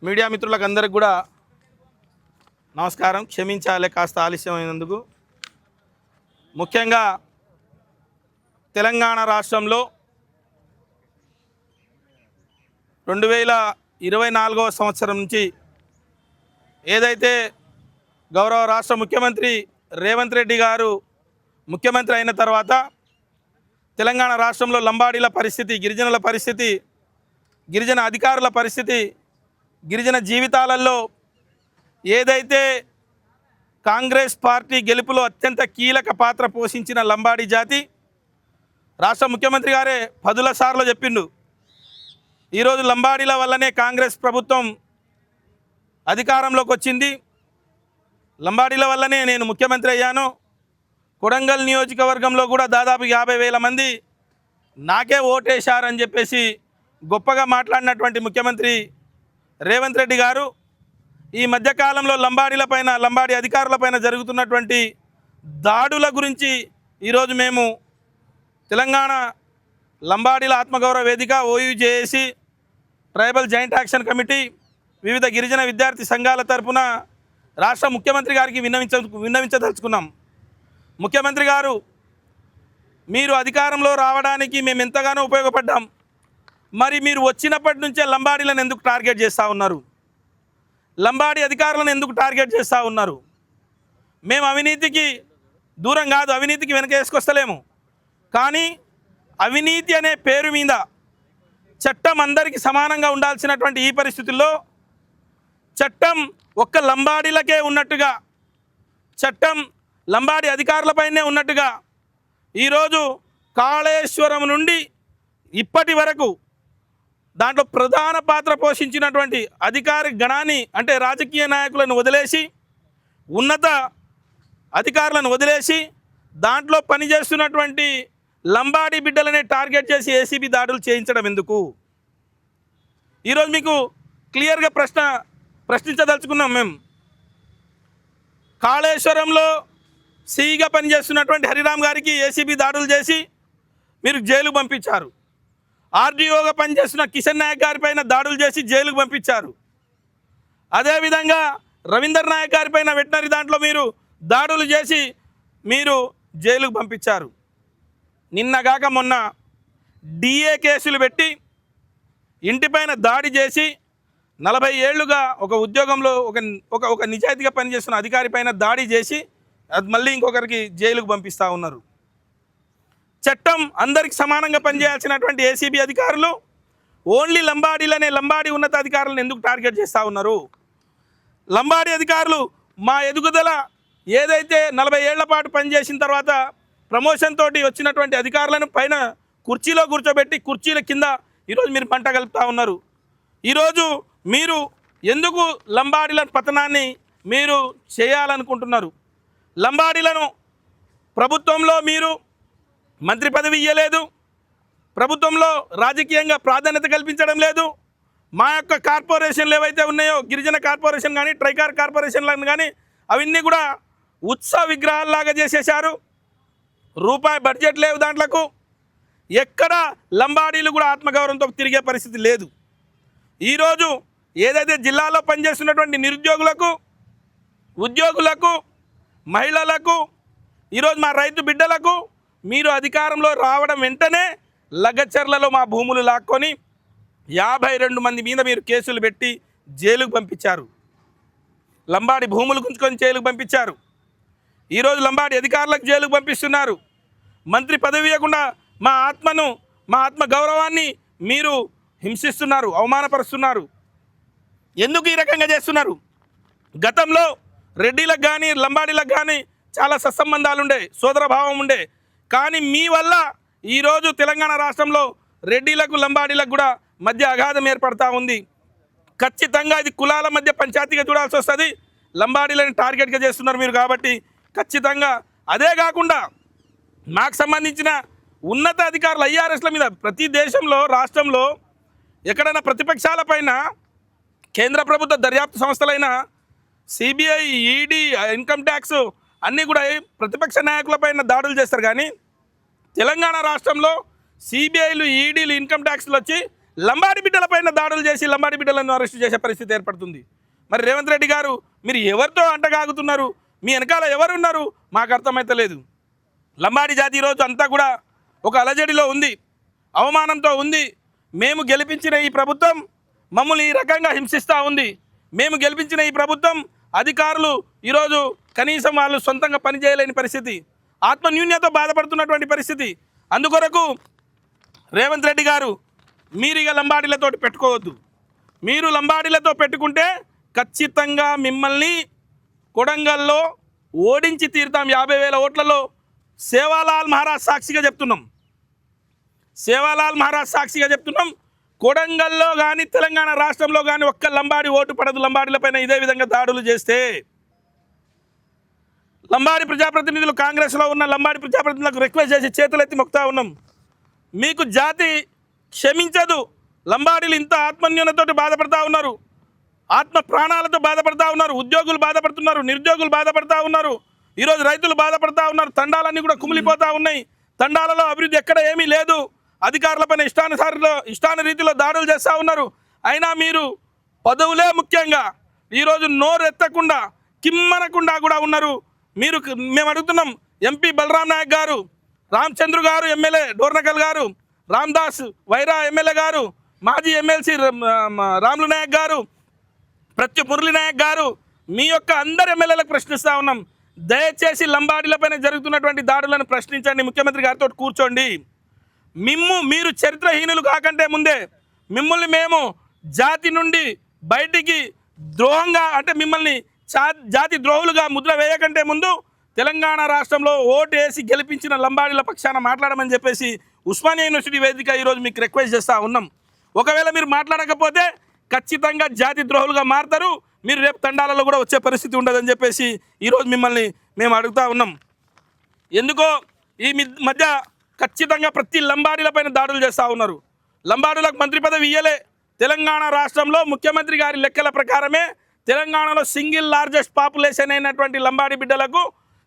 Media మిత్రులకు అందరికి కూడా నమస్కారం. క్షమించాలి కాస్త ఆలస్యమైనందుకు. ముఖ్యంగా తెలంగాణ రాష్ట్రంలో 2024వ సంవత్సరం నుంచి ఏదైతే గౌరవ రాష్ట్ర ముఖ్యమంత్రి రేవంత్ రెడ్డి గారు ముఖ్యమంత్రి అయిన తర్వాత తెలంగాణ రాష్ట్రంలో లంబాడీల పరిస్థితి, గిరిజనుల పరిస్థితి, గిరిజన అధికారుల పరిస్థితి, గిరిజన జీవితాలలో ఏదైతే కాంగ్రెస్ పార్టీ గెలుపులో అత్యంత కీలక పాత్ర పోషించిన లంబాడీ జాతి రాష్ట్ర ముఖ్యమంత్రి గారే 10 సార్లు చెప్పిండు. ఈరోజు లంబాడీల వల్లనే కాంగ్రెస్ ప్రభుత్వం అధికారంలోకి వచ్చింది, లంబాడీల వల్లనే నేను ముఖ్యమంత్రి అయ్యాను. కొడంగల్ నియోజకవర్గంలో కూడా దాదాపు 50,000 మంది నాకే ఓటేశారని చెప్పేసి గొప్పగా మాట్లాడినటువంటి ముఖ్యమంత్రి రేవంత్ రెడ్డి గారు ఈ మధ్యకాలంలో లంబాడీలపైన, లంబాడీ అధికారులపైన జరుగుతున్నటువంటి దాడుల గురించి ఈరోజు మేము తెలంగాణ లంబాడీల ఆత్మగౌరవ వేదిక, OUJAC, tribal joint action committee, వివిధ గిరిజన విద్యార్థి సంఘాల తరఫున రాష్ట్ర ముఖ్యమంత్రి గారికి విన్నవించదలుచుకున్నాం. ముఖ్యమంత్రి గారు, మీరు అధికారంలో రావడానికి మేము ఎంతగానో ఉపయోగపడ్డాం. మరి మీరు వచ్చినప్పటి నుంచే లంబాడీలను ఎందుకు టార్గెట్ చేస్తూ ఉన్నారు? లంబాడీ అధికారులను ఎందుకు టార్గెట్ చేస్తూ ఉన్నారు? మేము అవినీతికి దూరం కాదు, అవినీతికి వెనక వేసుకొస్తలేము. కానీ అవినీతి అనే పేరు మీద చట్టం అందరికీ సమానంగా ఉండాల్సినటువంటి ఈ పరిస్థితుల్లో చట్టం ఒక్క లంబాడీలకే ఉన్నట్టుగా, చట్టం లంబాడీ అధికారులపైనే ఉన్నట్టుగా ఈరోజు కాళేశ్వరం నుండి ఇప్పటి వరకు దాంట్లో ప్రధాన పాత్ర పోషించినటువంటి అధికార గణాన్ని, అంటే రాజకీయ నాయకులను వదిలేసి, ఉన్నత అధికారులను వదిలేసి దాంట్లో పనిచేస్తున్నటువంటి లంబాడీ బిడ్డలనే టార్గెట్ చేసి ఏసీబీ దాడులు చేయించడం ఎందుకు? ఈరోజు మీకు క్లియర్గా ప్రశ్నించదలుచుకున్నాం. మేము కాళేశ్వరంలో సిఈగా పనిచేస్తున్నటువంటి హరిరామ్ గారికి ఏసీబీ దాడులు చేసి మీరు జైలుకు పంపించారు. ఆర్డీఓగా పనిచేస్తున్న కిషన్ నాయక్ గారిపైన దాడులు చేసి జైలుకు పంపించారు. అదేవిధంగా రవీందర్ నాయక్ గారిపైన వెటనరీ దాంట్లో మీరు దాడులు చేసి మీరు జైలుకు పంపించారు. నిన్నగాక మొన్న డిఏ కేసులు పెట్టి ఇంటిపైన దాడి చేసి 40 ఏళ్లుగా ఒక ఉద్యోగంలో ఒక నిజాయితీగా పనిచేస్తున్న అధికారి పైన దాడి చేసి అది మళ్ళీ ఇంకొకరికి జైలుకు పంపిస్తూ ఉన్నారు. చట్టం అందరికి సమానంగా పనిచేయాల్సినటువంటి ఏసీబీ అధికారులు ఓన్లీ లంబాడీలనే, లంబాడీ ఉన్నత అధికారులను ఎందుకు టార్గెట్ చేస్తూ ఉన్నారు? లంబాడీ అధికారులు మా ఎదుగుదల ఏదైతే 40 ఏళ్ల పాటు పనిచేసిన తర్వాత ప్రమోషన్ తోటి వచ్చినటువంటి అధికారులను పైన కుర్చీలో కూర్చోబెట్టి కుర్చీల కింద ఈరోజు మీరు పంట కలుపుతూ ఉన్నారు. ఈరోజు మీరు ఎందుకు లంబాడీల పతనాన్ని మీరు చేయాలనుకుంటున్నారు? లంబాడీలను ప్రభుత్వంలో మీరు మంత్రి పదవి ఇవ్వలేదు, ప్రభుత్వంలో రాజకీయంగా ప్రాధాన్యత కల్పించడం లేదు. మా యొక్క కార్పొరేషన్లు ఏవైతే ఉన్నాయో, గిరిజన కార్పొరేషన్ కానీ, ట్రైకార్ కార్పొరేషన్లను కానీ, అవన్నీ కూడా ఉత్సవ విగ్రహాల్లాగా చేసేశారు. రూపాయి బడ్జెట్ లేవు దాంట్లకు. ఎక్కడ లంబాడీలు కూడా ఆత్మగౌరవంతో తిరిగే పరిస్థితి లేదు. ఈరోజు ఏదైతే జిల్లాలో పనిచేస్తున్నటువంటి నిరుద్యోగులకు, ఉద్యోగులకు, మహిళలకు, ఈరోజు మా రైతు బిడ్డలకు మీరు అధికారంలో రావడం వెంటనే లగచర్లలో మా భూములు లాక్కొని 52 మంది మీద మీరు కేసులు పెట్టి జైలుకు పంపించారు. లంబాడి భూములు గుంజుకొని జైలుకు పంపించారు. ఈరోజు లంబాడి అధికారులకు జైలుకు పంపిస్తున్నారు. మంత్రి పదవి ఇవ్వకుండా మా ఆత్మ గౌరవాన్ని మీరు హింసిస్తున్నారు, అవమానపరుస్తున్నారు. ఎందుకు ఈ రకంగా చేస్తున్నారు? గతంలో రెడ్డిలకు కానీ, లంబాడీలకు కానీ చాలా సత్సంబంధాలు ఉండే, సోదరభావం ఉండే. కానీ మీ వల్ల ఈరోజు తెలంగాణ రాష్ట్రంలో రెడ్డిలకు, లంబాడీలకు కూడా మధ్య అగాధం ఏర్పడతా ఉంది. ఖచ్చితంగా ఇది కులాల మధ్య పంచాయతీగా చూడాల్సి వస్తుంది. లంబాడీలను టార్గెట్గా చేస్తున్నారు మీరు. కాబట్టి ఖచ్చితంగా అదే కాకుండా మాకు సంబంధించిన ఉన్నత అధికారులు ఐఆర్ఎస్ల మీద ప్రతి దేశంలో, రాష్ట్రంలో ఎక్కడైనా ప్రతిపక్షాలపైన కేంద్ర ప్రభుత్వ దర్యాప్తు సంస్థలైన సిబిఐ, ఈడీ, ఇన్కమ్ ట్యాక్స్ అన్నీ కూడా ప్రతిపక్ష నాయకులపైన దాడులు చేస్తారు. కానీ తెలంగాణ రాష్ట్రంలో సిబిఐలు, ఈడీలు, ఇన్కమ్ ట్యాక్స్లు వచ్చి లంబాడి బిడ్డలపైన దాడులు చేసి లంబాడి బిడ్డలను అరెస్ట్ చేసే పరిస్థితి ఏర్పడుతుంది. మరి రేవంత్ రెడ్డి గారు మీరు ఎవరితో అంటగాగుతున్నారు? మీ వెనకాల ఎవరున్నారు? మాకు అర్థమైతే లేదు. లంబాడి జాతి ఈరోజు అంతా కూడా ఒక అలజడిలో ఉంది, అవమానంతో ఉంది. మేము గెలిపించిన ఈ ప్రభుత్వం మమ్మల్ని ఈ రకంగా హింసిస్తూ ఉంది. మేము గెలిపించిన ఈ ప్రభుత్వం అధికారులు ఈరోజు కనీసం వాళ్ళు సొంతంగా పనిచేయలేని పరిస్థితి, ఆత్మన్యూన్యతో బాధపడుతున్నటువంటి పరిస్థితి. అందుకొరకు రేవంత్ రెడ్డి గారు మీరు ఇక లంబాడీలతో పెట్టుకోవద్దు. మీరు లంబాడీలతో పెట్టుకుంటే ఖచ్చితంగా మిమ్మల్ని కొడంగల్లో ఓడించి తీరుతాం. 50,000 ఓట్లలో సేవాలాల్ మహారాజ్ సాక్షిగా చెప్తున్నాం. సేవాలాల్ మహారాజ్ సాక్షిగా చెప్తున్నాం. కొడంగల్లో కానీ తెలంగాణ రాష్ట్రంలో కానీ ఒక్క లంబాడి ఓటు పడదు. లంబాడీలపైన ఇదే విధంగా దాడులు చేస్తే లంబాడి ప్రజాప్రతినిధులు, కాంగ్రెస్లో ఉన్న లంబాడి ప్రజాప్రతినిధులకు రిక్వెస్ట్ చేసి చేతులెత్తి మొక్కుతా ఉన్నాం. మీకు జాతి క్షమించదు. లంబాడీలు ఇంత ఆత్మన్యూనతోటి బాధపడతా ఉన్నారు, ఆత్మ ప్రాణాలతో బాధపడతా ఉన్నారు. ఉద్యోగులు బాధపడుతున్నారు, నిరుద్యోగులు బాధపడతా ఉన్నారు. ఈరోజు రైతులు బాధపడతా ఉన్నారు. తండాలన్నీ కూడా కుమిలిపోతూ ఉన్నాయి. తండాలలో అభివృద్ధి ఎక్కడ ఏమీ లేదు. అధికారులపైన ఇష్టాన రీతిలో దాడులు చేస్తూ ఉన్నారు. అయినా మీరు పదవులే ముఖ్యంగా ఈరోజు నోరెత్తకుండా కిమ్మనకుండా కూడా ఉన్నారు. మేము అడుగుతున్నాం, ఎంపీ బలరాం నాయక్ గారు, రామచంద్ర గారు ఎమ్మెల్యే డోర్నకల్ గారు, రామ్దాస్ వైరా ఎమ్మెల్యే గారు, మాజీ ఎమ్మెల్సీ రాములు నాయక్ గారు, ప్రత్యు మురళి నాయక్ గారు, మీ యొక్క అందరు ఎమ్మెల్యేలకు ప్రశ్నిస్తూ ఉన్నాం. దయచేసి లంబాడీలపైన జరుగుతున్నటువంటి దాడులను ప్రశ్నించండి. ముఖ్యమంత్రి గారితో కూర్చోండి. మీరు చరిత్రహీనులు కాకంటే ముందే మిమ్మల్ని మేము జాతి నుండి బయటికి ద్రోహంగా అంటే మిమ్మల్ని జాతి ద్రోహులుగా ముద్ర వేయకంటే ముందు తెలంగాణ రాష్ట్రంలో ఓటు వేసి గెలిపించిన లంబాడీల పక్షాన మాట్లాడమని చెప్పేసి ఉస్మానియా యూనివర్సిటీ వేదిక ఈరోజు మీకు రిక్వెస్ట్ చేస్తూ ఉన్నాం. ఒకవేళ మీరు మాట్లాడకపోతే ఖచ్చితంగా జాతి ద్రోహులుగా మారుతారు. మీరు రేపు తండాలలో కూడా వచ్చే పరిస్థితి ఉండదని చెప్పేసి ఈరోజు మిమ్మల్ని మేము అడుగుతూ ఉన్నాం. ఎందుకో ఈ మధ్య ఖచ్చితంగా ప్రతి లంబాడీలపైన దాడులు చేస్తూ ఉన్నారు. లంబాడీలకు మంత్రి పదవి ఇయ్యలే. తెలంగాణ రాష్ట్రంలో ముఖ్యమంత్రి గారి లెక్కల ప్రకారమే తెలంగాణలో సింగిల్ లార్జెస్ట్ పాపులేషన్ అయినటువంటి లంబాడీ బిడ్డలకు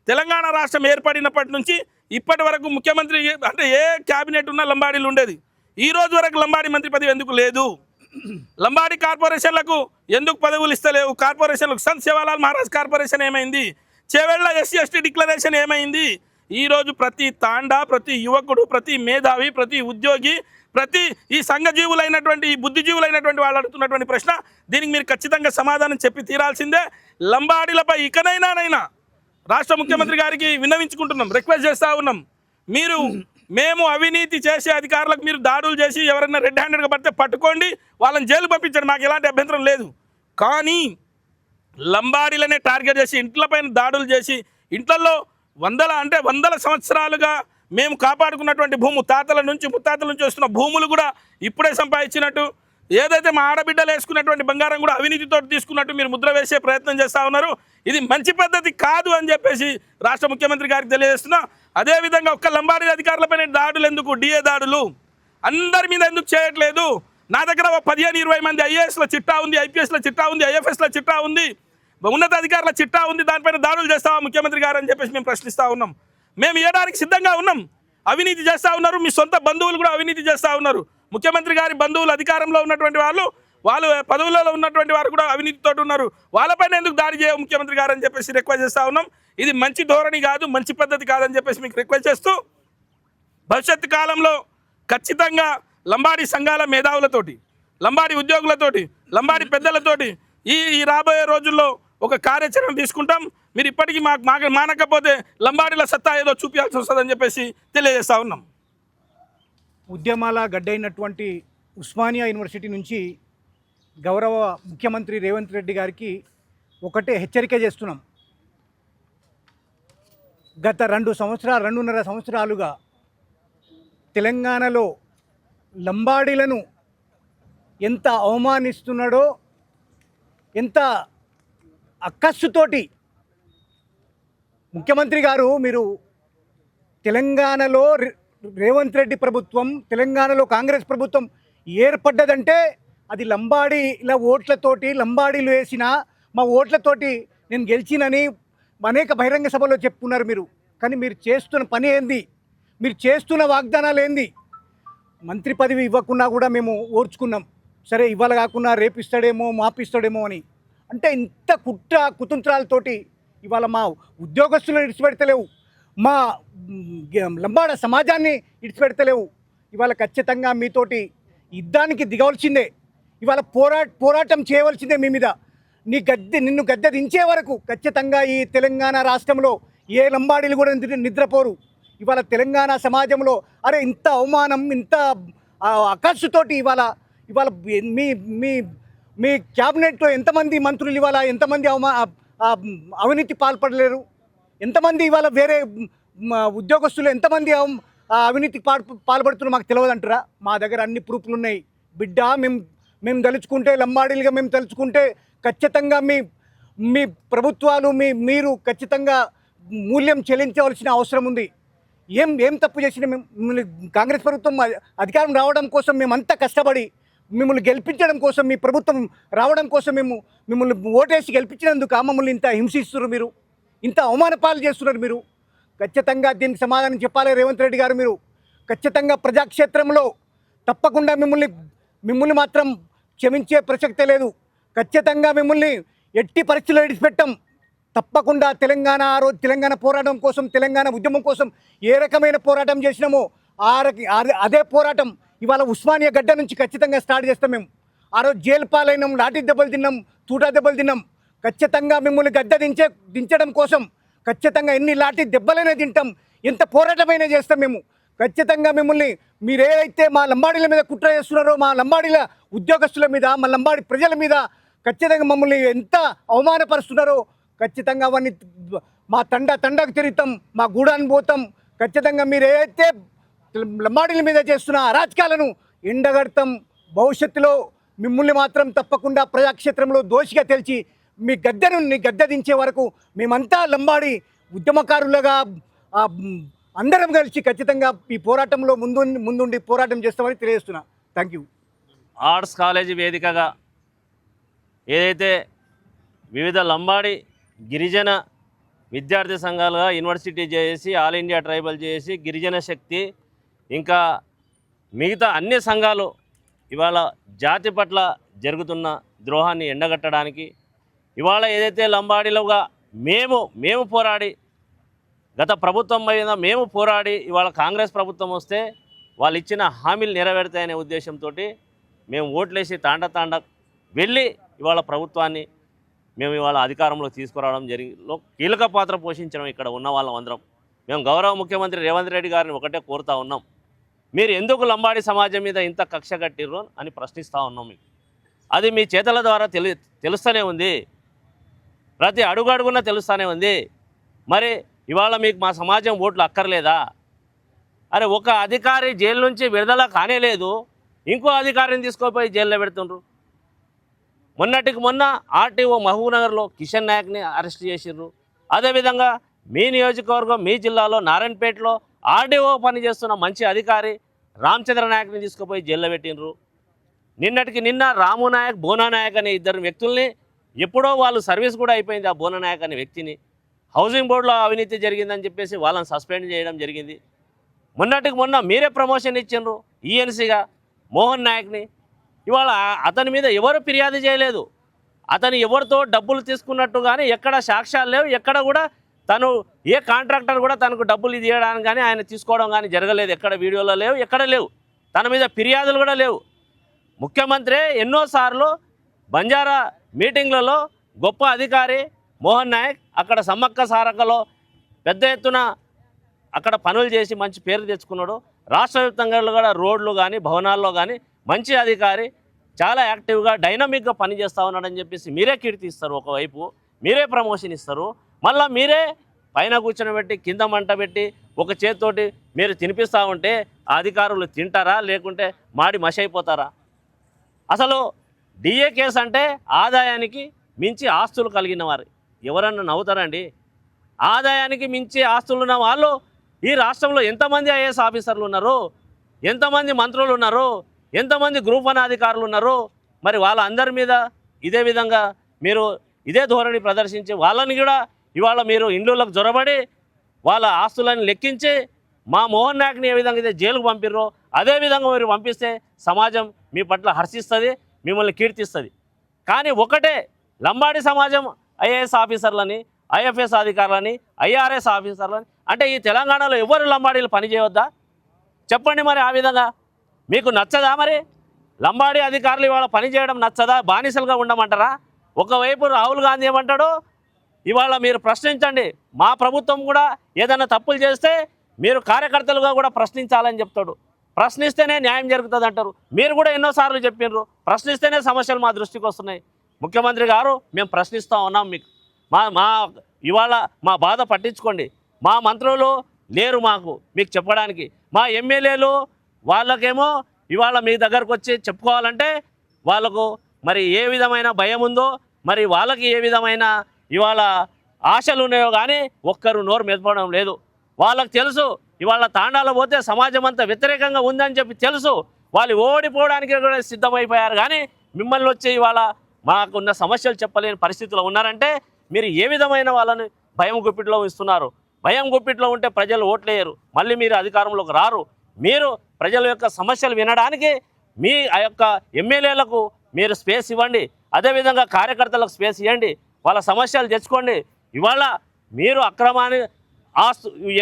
తెలంగాణ రాష్ట్రం ఏర్పడినప్పటి నుంచి ఇప్పటి వరకు ముఖ్యమంత్రి అంటే ఏ క్యాబినెట్ ఉన్న లంబాడీలు ఉండేది. ఈ రోజు వరకు లంబాడీ మంత్రి పదవి ఎందుకు లేదు? లంబాడీ కార్పొరేషన్లకు ఎందుకు పదవులు ఇస్తలేవు? కార్పొరేషన్లకు సంత్ సేవాలాల్ మహారాజ్ కార్పొరేషన్ ఏమైంది? చేవెళ్ళ SC/ST డిక్లరేషన్ ఏమైంది? ఈరోజు ప్రతి తాండా, ప్రతి యువకుడు, ప్రతి మేధావి, ప్రతి ఉద్యోగి, ప్రతి ఈ సంఘజీవులైనటువంటి ఈ బుద్ధిజీవులైనటువంటి వాళ్ళు అడుగుతున్నటువంటి ప్రశ్న, దీనికి మీరు ఖచ్చితంగా సమాధానం చెప్పి తీరాల్సిందే. లంబాడీలపై ఇకనైనా రాష్ట్ర ముఖ్యమంత్రి గారికి విన్నవించుకుంటున్నాం, రిక్వెస్ట్ చేస్తూ ఉన్నాం. మేము అవినీతి చేసే అధికారులకు మీరు దాడులు చేసి ఎవరైనా రెడ్ హ్యాండెడ్గా పడితే పట్టుకోండి, వాళ్ళని జైలు పంపించండి, మాకు ఎలాంటి అభ్యంతరం లేదు. కానీ లంబాడీలనే టార్గెట్ చేసి ఇంట్లపైన దాడులు చేసి ఇంట్లలో వందల సంవత్సరాలుగా మేము కాపాడుకున్నటువంటి భూము, తాతల నుంచి ముత్తాతల నుంచి వస్తున్న భూములు కూడా ఇప్పుడే సంపాదించినట్టు, ఏదైతే మా ఆడబిడ్డలు వేసుకున్నటువంటి బంగారం కూడా అవినీతితో తీసుకున్నట్టు మీరు ముద్ర వేసే ప్రయత్నం చేస్తూ ఉన్నారు. ఇది మంచి పద్ధతి కాదు అని చెప్పేసి రాష్ట్ర ముఖ్యమంత్రి గారికి తెలియజేస్తున్నా. అదేవిధంగా ఒక్క లంబాడీ అధికారులపైన దాడులు ఎందుకు? DA దాడులు అందరి మీద ఎందుకు చేయట్లేదు? నా దగ్గర 15-20 మంది IASల చిట్టా ఉంది, IPSల చిట్టా ఉంది, IFSల చిట్టా ఉంది, ఉన్నత అధికారుల చిట్టా ఉంది. దానిపైన దాడులు చేస్తావా ముఖ్యమంత్రి గారు అని చెప్పేసి మేము ప్రశ్నిస్తూ ఉన్నాం. మేము ఇవ్వడానికి సిద్ధంగా ఉన్నాం. అవినీతి చేస్తూ ఉన్నారు, మీ సొంత బంధువులు కూడా అవినీతి చేస్తూ ఉన్నారు. ముఖ్యమంత్రి గారి బంధువులు అధికారంలో ఉన్నటువంటి వాళ్ళు పదవులలో ఉన్నటువంటి వారు కూడా అవినీతితో ఉన్నారు. వాళ్ళపైన ఎందుకు దాడి చేయవు ముఖ్యమంత్రి గారు అని చెప్పేసి రిక్వెస్ట్ చేస్తూ ఉన్నాం. ఇది మంచి ధోరణి కాదు, మంచి పద్ధతి కాదని చెప్పేసి మీకు రిక్వెస్ట్ చేస్తూ, భవిష్యత్తు కాలంలో ఖచ్చితంగా లంబాడీ సంఘాల మేధావులతోటి, లంబాడీ ఉద్యోగులతోటి, లంబాడీ పెద్దలతోటి ఈ రాబోయే రోజుల్లో ఒక కార్యాచరణ తీసుకుంటాం. మీరు ఇప్పటికీ మానకపోతే లంబాడీల సత్తా ఏదో చూపించాల్సి వస్తుందని చెప్పేసి తెలియజేస్తూ ఉన్నాం. ఉద్యమాల గడ్డైనటువంటి ఉస్మానియా యూనివర్సిటీ నుంచి గౌరవ ముఖ్యమంత్రి రేవంత్ రెడ్డి గారికి ఒకటే హెచ్చరిక చేస్తున్నాం. గత 2.5 సంవత్సరాలుగా తెలంగాణలో లంబాడీలను ఎంత అవమానిస్తున్నాడో, ఎంత అక్కస్సుతోటి ముఖ్యమంత్రి గారు మీరు తెలంగాణలో రేవంత్ రెడ్డి ప్రభుత్వం, తెలంగాణలో కాంగ్రెస్ ప్రభుత్వం ఏర్పడ్డదంటే అది లంబాడీల ఓట్లతోటి, లంబాడీలు వేసిన మా ఓట్లతోటి నేను గెలిచినని అనేక బహిరంగ సభలో చెప్పుకున్నారు మీరు. కానీ మీరు చేస్తున్న పని ఏంది? మీరు చేస్తున్న వాగ్దానాలు ఏంది? మంత్రి పదవి ఇవ్వకున్నా కూడా మేము ఓర్చుకున్నాం. సరే ఇవాళ కాకుండా రేపు ఇస్తాడేమో మాపిస్తాడేమో అని. అంటే ఇంత కుతంత్రాలతోటి ఇవాళ మా ఉద్యోగస్తులను ఇడిచిపెడతలేవు, మా లంబాడ సమాజాన్ని ఇడిచిపెడతలేవు. ఇవాళ ఖచ్చితంగా మీతోటి యుద్ధానికి దిగవలసిందే, ఇవాళ పోరాటం చేయవలసిందే మీ మీద. నిన్ను గద్దె దించే వరకు ఖచ్చితంగా ఈ తెలంగాణ రాష్ట్రంలో ఏ లంబాడీలు కూడా నిద్రపోరు. ఇవాళ తెలంగాణ సమాజంలో అరే ఇంత అవమానం, ఇంత అకస్సుతోటి ఇవాళ మీ మీ మీ క్యాబినెట్లో ఎంతమంది మంత్రులు ఇవాళ ఎంతమంది అవినీతి పాల్పడలేరు? ఎంతమంది ఇవాళ వేరే ఉద్యోగస్తులు ఎంతమంది అవినీతికి పాల్పడుతున్నారు మాకు తెలియదంటారా? మా దగ్గర అన్ని ప్రూఫ్లు ఉన్నాయి బిడ్డ. మేము తలుచుకుంటే, లంబాడీలుగా మేము తలుచుకుంటే ఖచ్చితంగా మీ ప్రభుత్వాలు మీరు ఖచ్చితంగా మూల్యం చెల్లించవలసిన అవసరం ఉంది. ఏం తప్పు చేసిన మిమ్మల్ని కాంగ్రెస్ ప్రభుత్వం అధికారం రావడం కోసం మేమంతా కష్టపడి మిమ్మల్ని గెలిపించడం కోసం, మీ ప్రభుత్వం రావడం కోసం మిమ్మల్ని ఓటేసి గెలిపించినందుకు మమ్మల్ని ఇంత హింసిస్తున్నారు, మీరు ఇంత అవమాన పాలు చేస్తున్నారు. మీరు ఖచ్చితంగా దీనికి సమాధానం చెప్పాలి రేవంత్ రెడ్డి గారు. మీరు ఖచ్చితంగా ప్రజాక్షేత్రంలో తప్పకుండా మిమ్మల్ని మాత్రం క్షమించే ప్రసక్తే లేదు. ఖచ్చితంగా మిమ్మల్ని ఎట్టి పరిస్థితుల్లో విడిచిపెట్టాం. తప్పకుండా ఆ రోజు తెలంగాణ పోరాటం కోసం, తెలంగాణ ఉద్యమం కోసం ఏ రకమైన పోరాటం చేసినామో అదే పోరాటం ఇవాళ ఉస్మానియా గడ్డ నుంచి ఖచ్చితంగా స్టార్ట్ చేస్తాం. మేము ఆ రోజు జైలు పాలైనాం, లాఠీ దెబ్బలు తిన్నాం, తూటా దెబ్బలు తిన్నాం. ఖచ్చితంగా మిమ్మల్ని గడ్డ దించడం కోసం ఖచ్చితంగా ఎన్ని లాఠీ దెబ్బలైనా తింటాం, ఎంత పోరాటమైనా చేస్తాం. మేము ఖచ్చితంగా మిమ్మల్ని మీరేదైతే మా లంబాడీల మీద కుట్ర చేస్తున్నారో, మా లంబాడీల ఉద్యోగస్తుల మీద, మా లంబాడి ప్రజల మీద ఖచ్చితంగా మమ్మల్ని ఎంత అవమానపరుస్తున్నారో ఖచ్చితంగా అవన్నీ మా తండకు తిరుగుతాం, మా గూడాన్ని పోతాం. ఖచ్చితంగా మీరు ఏదైతే లంబాడీల మీద చేస్తున్న అరాచకాలను ఎండగడతాం. భవిష్యత్తులో మిమ్మల్ని మాత్రం తప్పకుండా ప్రజాక్షేత్రంలో దోషిగా తెలిసి మీ గద్దె దించే వరకు మేమంతా లంబాడి ఉద్యమకారులుగా అందరం కలిసి ఖచ్చితంగా ఈ పోరాటంలో ముందుండి పోరాటం చేస్తామని తెలియజేస్తున్నా. Thank you. ఆర్ట్స్ కాలేజీ వేదికగా ఏదైతే వివిధ లంబాడి గిరిజన విద్యార్థి సంఘాలుగా యూనివర్సిటీ చేసి, ఆల్ ఇండియా ట్రైబల్ చేసి, గిరిజన శక్తి, ఇంకా మిగతా అన్ని సంఘాలు ఇవాళ జాతి పట్ల జరుగుతున్న ద్రోహాన్ని ఎండగట్టడానికి, ఇవాళ ఏదైతే లంబాడీలుగా మేము పోరాడి, గత ప్రభుత్వం మీద మేము పోరాడి ఇవాళ కాంగ్రెస్ ప్రభుత్వం వస్తే వాళ్ళు ఇచ్చిన హామీలు నెరవేరుతాయనే ఉద్దేశంతో మేము ఓట్లేసి తాండ వెళ్ళి ఇవాళ ప్రభుత్వాన్ని మేము ఇవాళ అధికారంలో తీసుకురావడం కీలక పాత్ర పోషించడం ఇక్కడ ఉన్న వాళ్ళం అందరం. మేము గౌరవ ముఖ్యమంత్రి రేవంత్ రెడ్డి గారిని ఒకటే కోరుతా ఉన్నాం, మీరు ఎందుకు లంబాడి సమాజం మీద ఇంత కక్ష కట్టిర్రు అని ప్రశ్నిస్తూ ఉన్నాం. మీకు అది మీ చేతల ద్వారా తెలుస్తూనే ఉంది, ప్రతి అడుగడుగున తెలుస్తూనే ఉంది. మరి ఇవాళ మీకు మా సమాజం ఓట్లు అక్కర్లేదా? అరే ఒక అధికారి జైలు నుంచి విడుదల కానేలేదు, ఇంకో అధికారిని తీసుకుపోయి జైల్లో పెడుతుండ్రు. మొన్నటికి మొన్న ఆర్టీఓ మహబూబ్నగర్లో కిషన్ నాయక్ని అరెస్ట్ చేసిర్రు. అదేవిధంగా మీ నియోజకవర్గం, మీ జిల్లాలో నారాయణపేటలో ఆర్డీఓ పనిచేస్తున్న మంచి అధికారి రామచంద్ర నాయక్ని తీసుకుపోయి జైల్లో పెట్టినరు. నిన్నటికి నిన్న రాము నాయక్, బోనా నాయక్ అనే ఇద్దరు వ్యక్తుల్ని, ఎప్పుడో వాళ్ళు సర్వీస్ కూడా అయిపోయింది ఆ బోనా నాయక్ అనే వ్యక్తిని, హౌసింగ్ బోర్డులో అవినీతి జరిగిందని చెప్పేసి వాళ్ళని సస్పెండ్ చేయడం జరిగింది. మొన్నటికి మొన్న మీరే ప్రమోషన్ ఇచ్చిండ్రు ఈఎన్సీగా మోహన్ నాయక్ని. ఇవాళ అతని మీద ఎవరు ఫిర్యాదు చేయలేదు, అతను ఎవరితో డబ్బులు తీసుకున్నట్టు కానీ ఎక్కడ సాక్ష్యాలు లేవు, ఎక్కడ కూడా తను ఏ కాంట్రాక్టర్ కూడా తనకు డబ్బులు ఇవ్వడానికి కానీ ఆయన తీసుకోవడం కానీ జరగలేదు, ఎక్కడ వీడియోలో లేవు, ఎక్కడ లేవు, తన మీద ఫిర్యాదులు కూడా లేవు. ముఖ్యమంత్రి ఎన్నోసార్లు బంజారా మీటింగ్లలో గొప్ప అధికారి మోహన్ నాయక్ అక్కడ సమ్మక్క సారక్కలో పెద్ద ఎత్తున అక్కడ పనులు చేసి మంచి పేరు తెచ్చుకున్నాడు. రాష్ట్ర వ్యాప్తంగా కూడా రోడ్లు కానీ భవనాల్లో కానీ మంచి అధికారి, చాలా యాక్టివ్గా డైనమిక్గా పనిచేస్తూ ఉన్నాడని చెప్పేసి మీరే కీర్తిస్తారు. ఒకవైపు మీరే ప్రమోషన్ ఇస్తారు, మళ్ళీ మీరే పైన కూర్చొని పెట్టి కింద మంట పెట్టి ఒక చేతితోటి మీరు తినిపిస్తూ ఉంటే ఆ అధికారులు తింటారా లేకుంటే మాడి మషి అయిపోతారా? అసలు డిఏ కేసు అంటే ఆదాయానికి మించి ఆస్తులు కలిగిన వారు ఎవరన్నా నవ్వుతారండి? ఆదాయానికి మించి ఆస్తులు ఉన్న వాళ్ళు ఈ రాష్ట్రంలో ఎంతమంది ఐఏఎస్ ఆఫీసర్లు ఉన్నారు, ఎంతమంది మంత్రులు ఉన్నారు, ఎంతమంది గ్రూప్ 1 అధికారులు ఉన్నారు? మరి వాళ్ళందరి మీద ఇదే విధంగా మీరు ఇదే ధోరణి ప్రదర్శించి వాళ్ళని కూడా ఇవాళ మీరు ఇండ్లకు జొరబడి వాళ్ళ ఆస్తులను లెక్కించి మా మోహన్ నాయక్ని ఏ విధంగా అయితే జైలుకు పంపిర్రో అదేవిధంగా మీరు పంపిస్తే సమాజం మీ పట్ల హర్షిస్తుంది, మిమ్మల్ని కీర్తిస్తుంది. కానీ ఒకటే లంబాడి సమాజం ఐఏఎస్ ఆఫీసర్లని, ఐఎఫ్ఎస్ అధికారులని, ఐఆర్ఎస్ ఆఫీసర్లని అంటే ఈ తెలంగాణలో ఎవరు లంబాడీలు పనిచేయొద్దా చెప్పండి? మరి ఆ విధంగా మీకు నచ్చదా? మరి లంబాడీ అధికారులు ఇవాళ పనిచేయడం నచ్చదా? బానిసలుగా ఉండమంటారా? ఒకవైపు రాహుల్ గాంధీ ఏమంటాడు, ఇవాళ మీరు ప్రశ్నించండి, మా ప్రభుత్వం కూడా ఏదైనా తప్పులు చేస్తే మీరు కార్యకర్తలుగా కూడా ప్రశ్నించాలని చెప్తాడు. ప్రశ్నిస్తేనే న్యాయం జరుగుతుంది అంటారు. మీరు కూడా ఎన్నోసార్లు చెప్పినారు, ప్రశ్నిస్తేనే సమస్యలు మా దృష్టికి వస్తున్నాయి. ముఖ్యమంత్రి గారు మేము ప్రశ్నిస్తూ ఉన్నాం, మీకు మా ఇవాళ మా బాధ పట్టించుకోండి. మా మంత్రులు లేరు మీకు చెప్పడానికి, మా ఎమ్మెల్యేలు వాళ్ళకేమో ఇవాళ మీ దగ్గరకు వచ్చి చెప్పుకోవాలంటే వాళ్ళకు మరి ఏ విధమైన భయం ఉందో, మరి వాళ్ళకి ఏ విధమైన ఇవాళ ఆశలు ఉన్నాయో కానీ ఒక్కరు నోరు మెదపడం లేదు. వాళ్ళకు తెలుసు ఇవాళ తాండాలో పోతే సమాజం అంతా వ్యతిరేకంగా ఉందని చెప్పి తెలుసు. వాళ్ళు ఓడిపోవడానికి కూడా సిద్ధమైపోయారు. కానీ మిమ్మల్ని వచ్చి ఇవాళ మాకున్న సమస్యలు చెప్పలేని పరిస్థితిలో ఉన్నారంటే మీరు ఏ విధమైన వాళ్ళని భయం గుప్పిట్లో ఇస్తున్నారు? భయం గుప్పిట్లో ఉంటే ప్రజలు ఓట్లేయరు, మళ్ళీ మీరు అధికారంలోకి రారు. మీరు ప్రజల యొక్క సమస్యలు వినడానికి మీ ఆ యొక్క ఎమ్మెల్యేలకు మీరు స్పేస్ ఇవ్వండి, అదేవిధంగా కార్యకర్తలకు స్పేస్ ఇవ్వండి, వాళ్ళ సమస్యలు తెచ్చుకోండి. ఇవాళ మీరు అక్రమాన్ని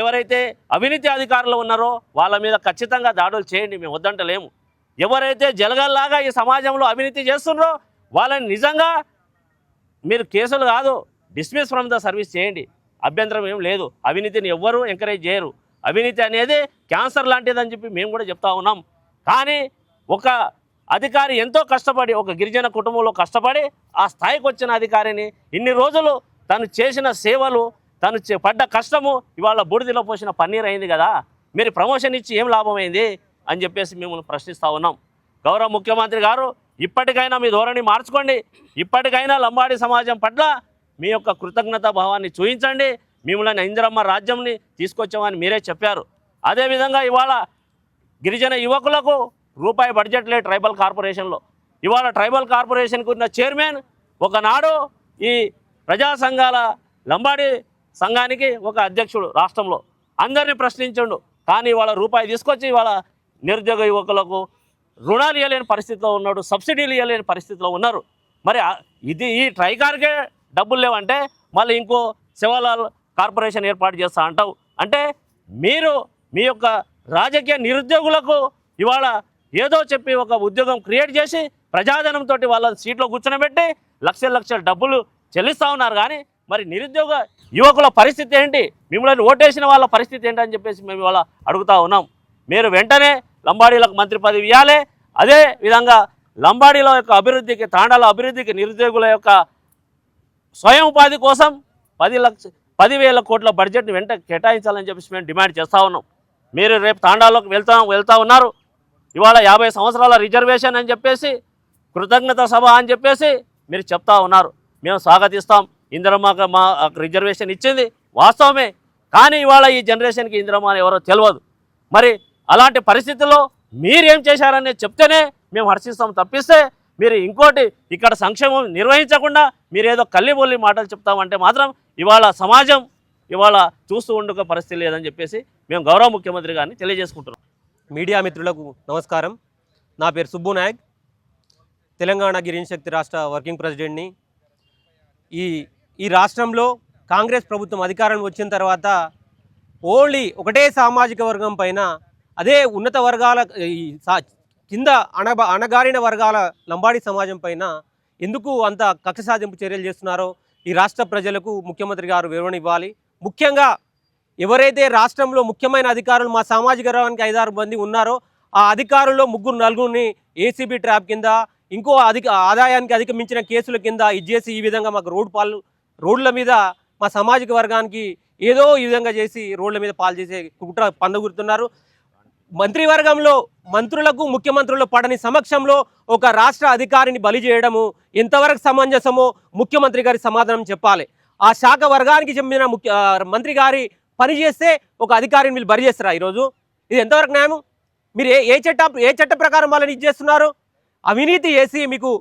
ఎవరైతే అవినీతి అధికారులు ఉన్నారో వాళ్ళ మీద ఖచ్చితంగా దాడులు చేయండి, మేము వద్దంటలేము. ఎవరైతే జలగల్లాగా ఈ సమాజంలో అవినీతి చేస్తున్నారో వాళ్ళని నిజంగా మీరు కేసులు కాదు డిస్మిస్ ఫ్రమ్ ద సర్వీస్ చేయండి, అభ్యంతరం ఏం లేదు. అవినీతిని ఎవ్వరూ ఎంకరేజ్ చేయరు. అవినీతి అనేది క్యాన్సర్ లాంటిదని చెప్పి మేము కూడా చెప్తా ఉన్నాం. కానీ ఒక అధికారి ఎంతో కష్టపడి ఒక గిరిజన కుటుంబంలో కష్టపడి ఆ స్థాయికి వచ్చిన అధికారిని ఇన్ని రోజులు తను చేసిన సేవలు, తను పడ్డ కష్టము ఇవాళ బూడిదలో పోసిన పన్నీర్ అయింది కదా, మీరు ప్రమోషన్ ఇచ్చి ఏం లాభమైంది అని చెప్పేసి మిమ్మల్ని ప్రశ్నిస్తూ ఉన్నాం. గౌరవ ముఖ్యమంత్రి గారు ఇప్పటికైనా మీ ధోరణి మార్చుకోండి. ఇప్పటికైనా లంబాడి సమాజం పట్ల మీ యొక్క కృతజ్ఞతా భావాన్ని చూపించండి. మిమ్మల్ని ఇందిరమ్మ రాజ్యంని తీసుకొచ్చామని మీరే చెప్పారు. అదేవిధంగా ఇవాళ గిరిజన యువకులకు రూపాయి బడ్జెట్ లేదు ట్రైబల్ కార్పొరేషన్లో. ఇవాళ ట్రైబల్ కార్పొరేషన్కి ఉన్న చైర్మన్ ఒకనాడు ఈ ప్రజా సంఘాల లంబాడి సంఘానికి ఒక అధ్యక్షుడు రాష్ట్రంలో అందరినీ ప్రశ్నించండు. కానీ ఇవాళ రూపాయి తీసుకొచ్చి ఇవాళ నిరుద్యోగ యువకులకు రుణాలు ఇవ్వలేని పరిస్థితిలో ఉన్నాడు, సబ్సిడీలు ఇవ్వలేని పరిస్థితిలో ఉన్నారు. మరి ఇది ఈ ట్రైకార్కే డబ్బులు లేవంటే మళ్ళీ ఇంకో శివలాల్ కార్పొరేషన్ ఏర్పాటు చేస్తా అంటావు. అంటే మీరు మీ యొక్క రాజకీయ నిరుద్యోగులకు ఇవాళ ఏదో చెప్పి ఒక ఉద్యోగం క్రియేట్ చేసి ప్రజాధనంతో వాళ్ళ సీట్లో కూర్చోబెట్టి లక్షల డబ్బులు చెల్లిస్తూ ఉన్నారు. కానీ మరి నిరుద్యోగ యువకుల పరిస్థితి ఏంటి, మిమ్మల్ని ఓటేసిన వాళ్ళ పరిస్థితి ఏంటి అని చెప్పేసి మేము ఇవాళ అడుగుతూ ఉన్నాం. మీరు వెంటనే లంబాడీలకు మంత్రి పదవి ఇవ్వాలి. అదే విధంగా లంబాడీల యొక్క అభివృద్ధికి, తాండాల అభివృద్ధికి, నిరుద్యోగుల యొక్క స్వయం ఉపాధి కోసం 10,000 కోట్ల బడ్జెట్ని వెంట కేటాయించాలని చెప్పేసి మేము డిమాండ్ చేస్తూ ఉన్నాం. మీరు రేపు తాండాలోకి వెళ్తూ ఉన్నారు. ఇవాళ 50 సంవత్సరాల రిజర్వేషన్ అని చెప్పేసి, కృతజ్ఞత సభ అని చెప్పేసి మీరు చెప్తా ఉన్నారు. మేము స్వాగతిస్తాం. ఇందిరమ్మ మా రిజర్వేషన్ ఇచ్చింది వాస్తవమే. కానీ ఇవాళ ఈ జనరేషన్కి ఇందిరమ్మ ఎవరో తెలియదు. మరి అలాంటి పరిస్థితుల్లో మీరేం చేశారని చెప్తేనే మేము హర్షిస్తాం తప్పిస్తే మీరు ఇంకోటి ఇక్కడ సంక్షేమం నిర్వహించకుండా మీరేదో కల్లిబొల్లి మాటలు చెప్తామంటే మాత్రం ఇవాళ సమాజం ఇవాళ చూస్తూ ఉండుక పరిస్థితి లేదని చెప్పేసి మేము గౌరవ ముఖ్యమంత్రి గారిని తెలియజేసుకుంటున్నాం. మీడియా మిత్రులకు నమస్కారం. నా పేరు సుబ్బు నాయక్, తెలంగాణ గిరిజన శక్తి రాష్ట్ర వర్కింగ్ ప్రెసిడెంట్ని. ఈ రాష్ట్రంలో కాంగ్రెస్ ప్రభుత్వం అధికారం వచ్చిన తర్వాత ఓన్లీ ఒకటే సామాజిక వర్గం పైన, అదే ఉన్నత వర్గాల కింద అణగారిన వర్గాల లంబాడి సమాజం పైన ఎందుకు అంత కక్ష సాధింపు చర్యలు చేస్తున్నారో ఈ రాష్ట్ర ప్రజలకు ముఖ్యమంత్రి గారు వివరణ ఇవ్వాలి. ముఖ్యంగా ఎవరైతే రాష్ట్రంలో ముఖ్యమైన అధికారులు మా సామాజిక వర్గానికి 5-6 మంది ఉన్నారో ఆ అధికారుల్లో 3-4 ఏసీబీ ట్రాప్ కింద, ఇంకో ఆదాయానికి అధిగమించిన కేసుల కింద ఇచ్చేసి ఈ విధంగా మాకు రోడ్ల మీద మా సామాజిక వర్గానికి ఏదో ఈ విధంగా చేసి రోడ్ల మీద పాలు చేసే కుట్ర పందగురుతున్నారు. మంత్రివర్గంలో మంత్రులకు ముఖ్యమంత్రులు పడని సమక్షంలో ఒక రాష్ట్ర అధికారిని బలి చేయడము ఎంతవరకు సమంజసమో ముఖ్యమంత్రి గారి సమాధానం చెప్పాలి. ఆ శాఖ వర్గానికి చెందిన మంత్రి గారి పని చేస్తే ఒక అధికారిని వీళ్ళు బలి చేస్తారా? ఈరోజు ఇది ఎంతవరకు న్యాయం? మీరు ఏ చట్ట ప్రకారం వాళ్ళని ఇచ్చేస్తున్నారు? అవినీతి చేసి మీకు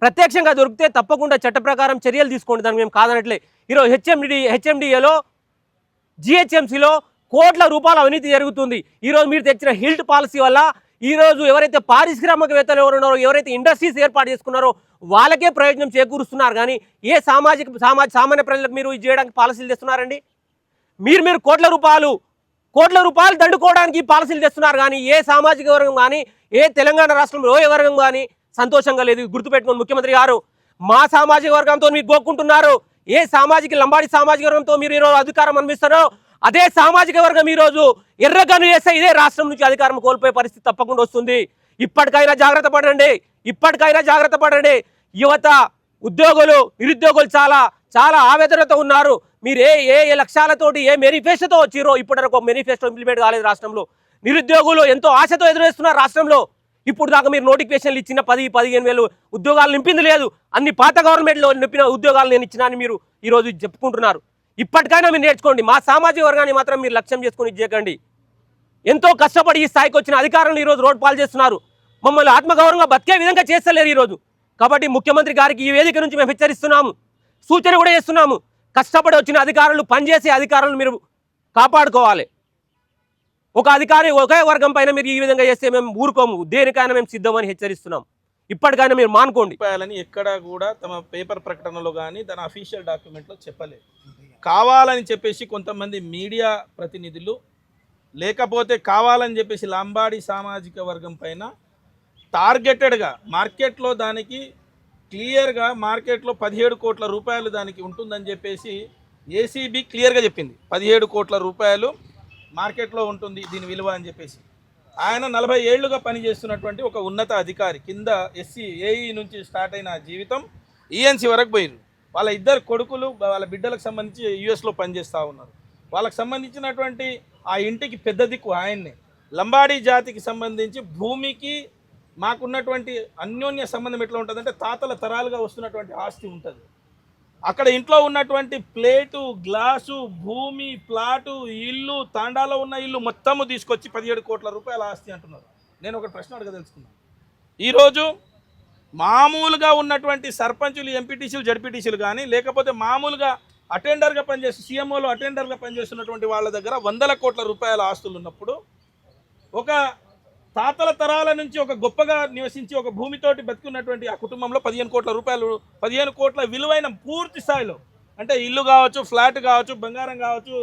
ప్రత్యక్షంగా దొరికితే తప్పకుండా చట్ట ప్రకారం చర్యలు తీసుకోండి, దానికి మేము కాదనట్లే. ఈరోజు హెచ్ఎండిఏలో GHMCలో కోట్ల రూపాయల అవినీతి జరుగుతుంది. ఈరోజు మీరు తెచ్చిన హిల్ట్ పాలసీ వల్ల ఈరోజు ఎవరైతే పారిశ్రామికవేత్తలు ఎవరు ఉన్నారో, ఎవరైతే ఇండస్ట్రీస్ ఏర్పాటు చేసుకున్నారో వాళ్ళకే ప్రయోజనం చేకూరుస్తున్నారు. కానీ ఏ సామాన్య ప్రజలకు మీరు ఇది చేయడానికి పాలసీలు తెస్తున్నారండి? మీరు కోట్ల రూపాయలు దండుకోవడానికి పాలసీలు తెస్తున్నారు. కానీ ఏ సామాజిక వర్గం కానీ, ఏ తెలంగాణ రాష్ట్రంలో ఏ వర్గం కానీ సంతోషంగా లేదు. గుర్తుపెట్టుకోండి ముఖ్యమంత్రి గారు, మా సామాజిక వర్గంతో మీరు గోక్కుంటున్నారు. ఏ లంబాడి సామాజిక వర్గంతో మీరు ఈరోజు అధికారం అనిపిస్తారో అదే సామాజిక వర్గం ఈరోజు ఎర్రగను చేస్తే ఇదే రాష్ట్రం నుంచి అధికారం కోల్పోయే పరిస్థితి తప్పకుండా వస్తుంది. ఇప్పటికైనా జాగ్రత్త పడండి. యువత, ఉద్యోగులు, నిరుద్యోగులు చాలా ఆవేదనతో ఉన్నారు. మీరు ఏ లక్ష్యాలతోటి, ఏ మేనిఫెస్టోతో వచ్చిరో ఇప్పటివరకు మేనిఫెస్టో ఇంప్లిమెంట్ కాలేదు రాష్ట్రంలో. నిరుద్యోగులు ఎంతో ఆశతో ఎదురేస్తున్నారు రాష్ట్రంలో. ఇప్పుడు దాకా మీరు నోటిఫికేషన్లు ఇచ్చిన 10-15 వేలు ఉద్యోగాలు నింపింది లేదు. అన్ని పాత గవర్నమెంట్లో నింపిన ఉద్యోగాలు నేను ఇచ్చినా అని మీరు ఈరోజు చెప్పుకుంటున్నారు. ఇప్పటికైనా మీరు నేర్చుకోండి. మా సామాజిక వర్గాన్ని మాత్రం మీరు లక్ష్యం చేసుకొని ఇచ్చేయకండి. ఎంతో కష్టపడి ఈ స్థాయికి వచ్చిన అధికారులను ఈరోజు రోడ్ పాలు చేస్తున్నారు. మమ్మల్ని ఆత్మగౌరవంగా బతికే విధంగా చేస్తలేరు ఈరోజు. కాబట్టి ముఖ్యమంత్రి గారికి ఈ వేదిక నుంచి మేము హెచ్చరిస్తున్నాము, సూచన కూడా చేస్తున్నాము. కష్టపడి వచ్చిన అధికారులు, పనిచేసే అధికారులను మీరు కాపాడుకోవాలి. ఒక అధికారి ఒకే వర్గం పైన మీరు ఈ విధంగా చేస్తే మేము ఊరుకోము. దేనికైనా మేము సిద్ధమని హెచ్చరిస్తున్నాం. ఇప్పటికైనా మీరు మానుకోండి. ఎక్కడా కూడా తమ పేపర్ ప్రకటనలో కానీ తన అఫీషియల్ డాక్యుమెంట్లో చెప్పలేదు. కావాలని చెప్పేసి కొంతమంది మీడియా ప్రతినిధులు, లేకపోతే కావాలని చెప్పేసి లంబాడి సామాజిక వర్గం పైన టార్గెటెడ్గా మార్కెట్లో దానికి క్లియర్గా మార్కెట్లో 17 కోట్ల రూపాయలు దానికి ఉంటుందని చెప్పేసి ఏసీబీ క్లియర్గా చెప్పింది. 17 కోట్ల రూపాయలు మార్కెట్లో ఉంటుంది దీని విలువ అని చెప్పేసి. ఆయన 40 ఏళ్లుగా పనిచేస్తున్నటువంటి ఒక ఉన్నత అధికారి, కింద ఏఈ నుంచి స్టార్ట్ అయిన జీవితం ఈఎన్సీ వరకు పోయారు. వాళ్ళ ఇద్దరు కొడుకులు, వాళ్ళ బిడ్డలకు సంబంధించి యుఎస్లో పనిచేస్తూ ఉన్నారు. వాళ్ళకి సంబంధించినటువంటి ఆ ఇంటికి పెద్ద దిక్కు ఆయన్నే. లంబాడీ జాతికి సంబంధించి భూమికి మాకున్నటువంటి అన్యోన్య సంబంధం ఎట్లా ఉంటుందంటే తాతల తరాలుగా వస్తున్నటువంటి ఆస్తి ఉంటుంది. అక్కడ ఇంట్లో ఉన్నటువంటి ప్లేటు, గ్లాసు, భూమి, ప్లాటు, ఇల్లు, తాండాలో ఉన్న ఇల్లు మొత్తము తీసుకొచ్చి 17 కోట్ల రూపాయల ఆస్తి అంటున్నారు. నేను ఒక ప్రశ్న తెలుసుకున్నాను. ఈరోజు మామూలుగా ఉన్నటువంటి సర్పంచులు, ఎంపీటీసీలు, జడ్పీటీసీలు కానీ, లేకపోతే మామూలుగా అటెండర్గా పనిచేస్తూ సీఎంఓలో అటెండర్గా పనిచేస్తున్నటువంటి వాళ్ళ దగ్గర 100 కోట్ల రూపాయల ఆస్తులు ఉన్నప్పుడు, ఒక తాతల తరాల నుంచి ఒక గొప్పగా నివసించి ఒక భూమితోటి బతుకున్నటువంటి ఆ కుటుంబంలో 15 కోట్ల రూపాయలు, 15 కోట్ల విలువైన పూర్తి స్థాయిలో, అంటే ఇల్లు కావచ్చు, ఫ్లాట్ కావచ్చు, బంగారం కావచ్చు,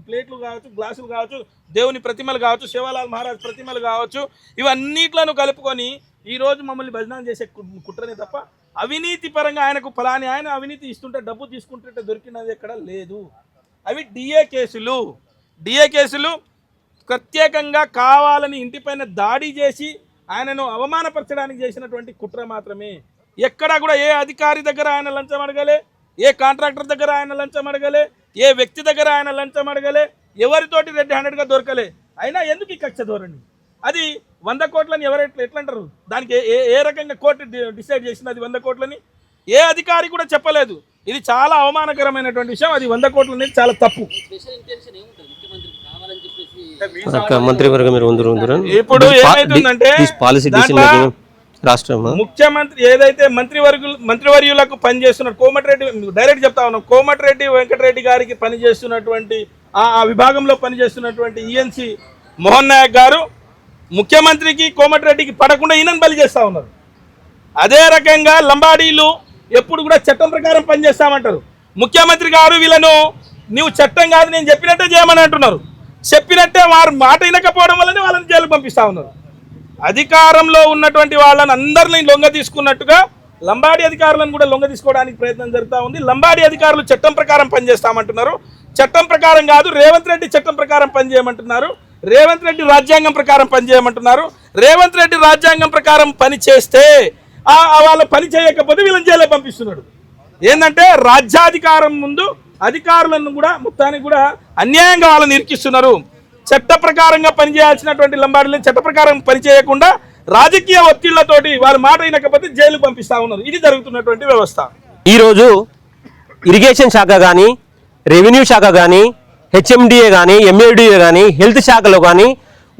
ప్లేట్లు కావచ్చు, గ్లాసులు కావచ్చు, దేవుని ప్రతిమలు కావచ్చు, శివలాల్ మహారాజ్ ప్రతిమలు కావచ్చు, ఇవన్నిట్లను కలుపుకొని ఈరోజు మమ్మల్ని భజనం చేసే కుట్రనే తప్ప అవినీతి పరంగా ఆయనకు ఫలాని ఆయన అవినీతి ఇస్తుంటే, డబ్బు తీసుకుంటుంటే దొరికినది ఎక్కడ లేదు. అవి డిఏ కేసులు ప్రత్యేకంగా కావాలని ఇంటిపైన దాడి చేసి ఆయనను అవమానపరచడానికి చేసినటువంటి కుట్ర మాత్రమే. ఎక్కడా కూడా ఏ అధికారి దగ్గర ఆయన లంచం అడగలే, ఏ కాంట్రాక్టర్ దగ్గర ఆయన లంచం అడగలే, ఏ వ్యక్తి దగ్గర ఆయన లంచం అడగలే, ఎవరితోటి రెడ్ హ్యాండెడ్గా దొరకలే. అయినా ఎందుకు ఈ కక్ష ధోరణి? అది 100 కోట్లని ఎట్లా అంటారు? దానికి ఏ రకంగా కోర్టు డిసైడ్ చేసింది అది 100 కోట్లని? ఏ అధికారి కూడా చెప్పలేదు. ఇది చాలా అవమానకరమైనటువంటి విషయం. అది 100 కోట్లు అనేది చాలా తప్పు. ఇప్పుడు ఏమైతుందంటే ముఖ్యమంత్రి ఏదైతే మంత్రివర్యులకు పనిచేస్తున్న కోమటిరెడ్డి, డైరెక్ట్ చెప్తా ఉన్నాం, కోమటిరెడ్డి వెంకటరెడ్డి గారికి పనిచేస్తున్నటువంటి ఆ విభాగంలో పనిచేస్తున్నటువంటి ఈఎన్సీ మోహన్ నాయక్ గారు ముఖ్యమంత్రికి, కోమటిరెడ్డికి పడకుండా ఈయనను బలి చేస్తూ ఉన్నారు. అదే రకంగా లంబాడీలు ఎప్పుడు కూడా చట్టం ప్రకారం పనిచేస్తామంటారు. ముఖ్యమంత్రి గారు వీళ్ళను నీవు చట్టం కాదు నేను చెప్పినట్టే చేయమని అంటున్నారు. చెప్పినట్టే వారు మాట వినకపోవడం వల్లనే వాళ్ళని జైలుకు పంపిస్తూ ఉన్నారు. అధికారంలో ఉన్నటువంటి వాళ్ళని అందరినీ లొంగ తీసుకున్నట్టుగా లంబాడీ అధికారులను కూడా లొంగ తీసుకోవడానికి ప్రయత్నం జరుగుతూ ఉంది. లంబాడీ అధికారులు చట్టం ప్రకారం పనిచేస్తామంటున్నారు. చట్టం ప్రకారం కాదు, రేవంత్ రెడ్డి చట్టం ప్రకారం పనిచేయమంటున్నారు. రేవంత్ రెడ్డి రాజ్యాంగం ప్రకారం పనిచేయమంటున్నారు. రేవంత్ రెడ్డి రాజ్యాంగం ప్రకారం పని చేస్తే వాళ్ళు పని చేయకపోతే వీళ్ళని జైలు పంపిస్తున్నాడు. ఏంటంటే రాజ్యాధికారం ముందు అధికారులను కూడా మొత్తానికి కూడా అన్యాయంగా వాళ్ళని ఇరికిస్తున్నారు. చట్ట ప్రకారంగా పనిచేయాల్సినటువంటి లంబాడీలను చట్ట ప్రకారం పనిచేయకుండా రాజకీయ ఒత్తిళ్లతోటి వాళ్ళ మాట వినకపోతే జైలుకు పంపిస్తా ఉన్నారు. ఇది జరుగుతున్నటువంటి వ్యవస్థ. ఈరోజు ఇరిగేషన్ శాఖ కానీ, రెవెన్యూ శాఖ కానీ, హెచ్ఎండిఏ కానీ, ఎంఏడిఏ కానీ, హెల్త్ శాఖలో కానీ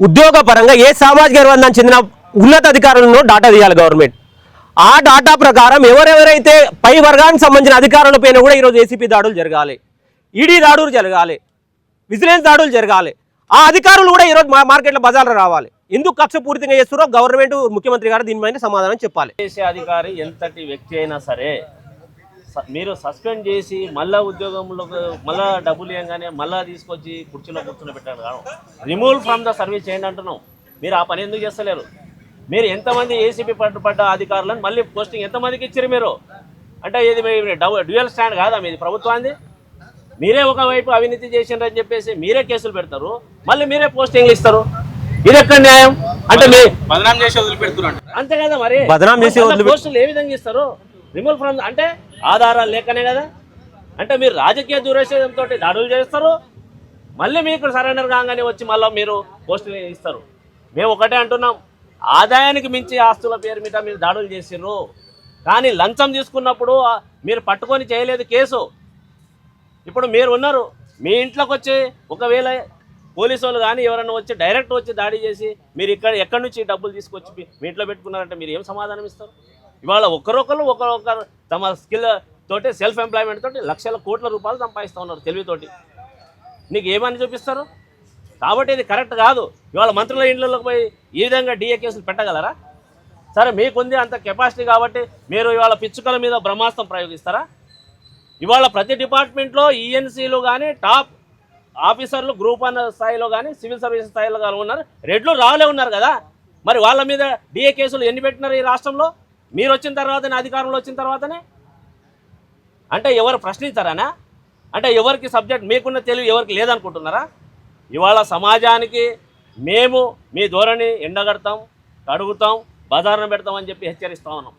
ఉద్యోగ పరంగా ఏ సామాజిక వర్గానికి చెందిన ఉన్నత అధికారులను డాటా తీయాలి గవర్నమెంట్. ఆ డాటా ప్రకారం ఎవరెవరైతే పై వర్గానికి సంబంధించిన అధికారుల పైన కూడా ఈరోజు ఏసీపీ దాడులు జరగాలి, ఈడీ దాడులు జరగాలి, విజిలెన్స్ దాడులు జరగాలి. ఆ అధికారులు కూడా ఈరోజు మార్కెట్లో బజార్లో రావాలి. ఎందుకు కక్షపూరితంగా చేస్తారో గవర్నమెంట్ ముఖ్యమంత్రి గారు దీనిపైన సమాధానం చెప్పాలి. చేసే అధికారి ఎంతటి వ్యక్తి అయినా సరే మీరు సస్పెండ్ చేసి మళ్ళీ ఉద్యోగంలో మళ్ళీ డబ్బులు ఇవ్వగానే మళ్ళీ తీసుకొచ్చి కుర్చీలో కూర్చొని పెట్టారు కాదు, రిమూవ్ ఫ్రమ్ ద సర్వీస్ చేయండి అంటున్నాం. మీరు ఆ పని ఎందుకు చేస్తలేరు? మీరు ఎంతమంది ఏసీబీ పడ్డ అధికారులను మళ్ళీ పోస్టింగ్ ఎంతమందికి ఇచ్చారు మీరు? అంటే ఇది డ్యూయల్ స్టాండ్ కాదా మీది ప్రభుత్వాన్ని? మీరే ఒకవైపు అవినీతి చేసిండ్రని చెప్పేసి మీరే కేసులు పెడతారు, మళ్ళీ మీరే పోస్టింగ్లు ఇస్తారు. ఇది ఎక్కడ న్యాయం? అంటే మీరు బదనాం చేసి వదిలిపెడుతున్నారు అంతే కదా మరి. బదనాం చేసి పోస్టులు ఏ విధంగా ఇస్తారు? రిమూవ్ ఫ్రమ్ అంటే ఆధారాలు లేకనే కదా. అంటే మీరు రాజకీయ దురేషంతో దాడులు చేస్తారు, మళ్ళీ మీకు సరెండర్ కాగానే వచ్చి మళ్ళీ మీరు పోస్టులు ఇస్తారు. మేము ఒకటే అంటున్నాం, ఆదాయానికి మించి ఆస్తుల పేరు మీద మీరు దాడులు చేసిర్రు, కానీ లంచం తీసుకున్నప్పుడు మీరు పట్టుకొని చేయలేదు కేసు. ఇప్పుడు మీరు ఉన్నారు, మీ ఇంట్లోకి వచ్చి ఒకవేళ పోలీసు వాళ్ళు కానీ ఎవరైనా వచ్చి డైరెక్ట్ వచ్చి దాడి చేసి మీరు ఎక్కడి నుంచి డబ్బులు తీసుకొచ్చి మీ ఇంట్లో పెట్టుకున్నారంటే మీరు ఏం సమాధానం ఇస్తారు? ఇవాళ ఒకరొకరు తమ స్కిల్ తోటి సెల్ఫ్ ఎంప్లాయ్మెంట్ తోటి లక్షల కోట్ల రూపాయలు సంపాదిస్తూ ఉన్నారు తెలివితోటి. నీకు ఏమని చూపిస్తారు? కాబట్టి ఇది కరెక్ట్ కాదు. ఇవాళ మంత్రుల ఇండ్లలోకి పోయి ఈ విధంగా డిఏ కేసులు పెట్టగలరా? సరే మీకుంది అంత కెపాసిటీ కాబట్టి మీరు ఇవాళ పిచ్చుకల మీద బ్రహ్మాస్త్రం ప్రయోగిస్తారా? ఇవాళ ప్రతి డిపార్ట్మెంట్లో ఈఎన్సీలు కానీ టాప్ ఆఫీసర్లు గ్రూప్ 1 స్థాయిలో కానీ సివిల్ సర్వీస్ స్థాయిలో కానీ ఉన్నారు, రెడ్లు రాలే ఉన్నారు కదా. మరి వాళ్ళ మీద డిఏ కేసులు ఎన్ని పెట్టినారు ఈ రాష్ట్రంలో? మీరు వచ్చిన తర్వాతనే, అధికారంలో వచ్చిన తర్వాతనే. అంటే ఎవరు ప్రశ్నించారనా? అంటే ఎవరికి సబ్జెక్ట్ మీకున్న తెలివి ఎవరికి లేదనుకుంటున్నారా? ఇవాళ సమాజానికి మేము మీ ధోరణి ఎండగడతాం, కడుగుతాం, బజారును పెడతామని చెప్పి హెచ్చరిస్తా ఉన్నాం.